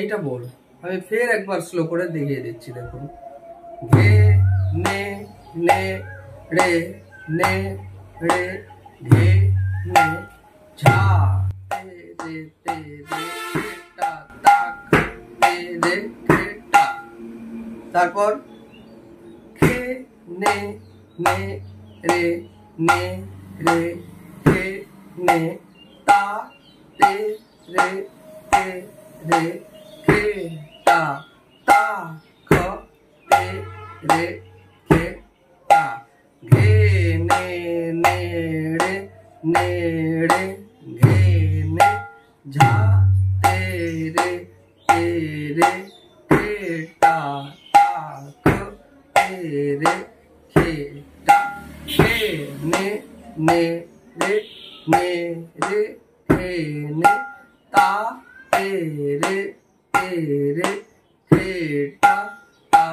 এইটা বল। আমি ফের একবার স্লো করে দেখিয়ে দিচ্ছি, দেখুন। ঘে নে নে রে নে রে ঘে নে ঝা তে রে তে রে টা তাক তে রে টা। তারপর খে নে নে রে নে রে খে নে তা তে রে তে রে খে টা তা খ তে রে খে টা। ঘে নে নে রে নে রে ঘে নে ঝা তে রে খে টা তা খ তে রে খে টা। খে নে নে রে নে রে খে নে তা তে রে খে টা তা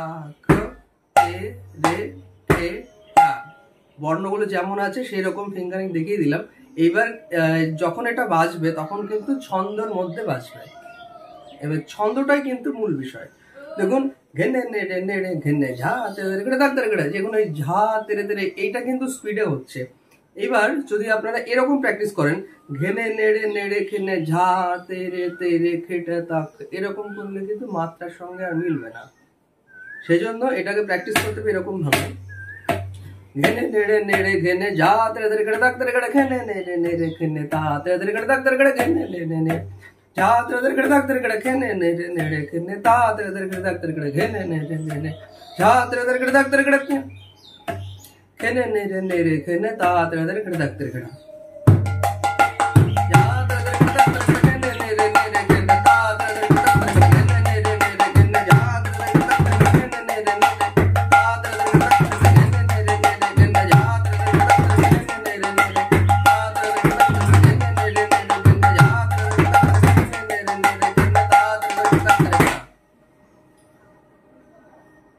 খ তে রে খে টা। বর্ণগুলো যেমন আছে সেই রকম ফিঙ্গারিং দেখিয়ে দিলাম। এইবার যখন এটা বাজবে তখন কিন্তু ছন্দর মধ্যে বাজবে। এবার ছন্দটাই কিন্তু মূল বিষয়। দেখুন ঘেনে নেড়ে নেড়ে ঘেনে ঝা তেরে গড়ে দাগ তেরে গড়ে, যেগুলো এই ঝা তেরে তেরে এইটা কিন্তু স্পিডে হচ্ছে। এবার যদি আপনারা এরকম প্র্যাকটিস করেন, ঘেনে নেড়ে নেড়ে ঘেনে ঝা তেরে তেরে খেটে তাক, এরকম করলে কিন্তু মাত্রার সঙ্গে আর মিলবে না। সেই জন্য এটাকে প্র্যাকটিস করতে হবে এরকম ভাবে, ঘেনে নেড়ে নেড়ে ঘেনে যা তেরে তেরে করে দাগ তেরে করে ঘেনে নেড়ে নেড়ে ঘেনে তা তেরে তেরে করে দাগ তেরে করে ঘেনে নেড়ে নেড়ে যা তেরে তেরে করে দাগ তেরে করে ঘেনে নেড়ে নেড়ে ঘেনে তা তেরে তেরে করে দাগ তেরে করে ঘেনে নেড়ে নেড়ে যা তেরে তেরে করে দাগ তেরে করে ঘেনে নেড়ে নেড়ে ঘেনে তা তেরে তেরে করে দাগ তেরে করে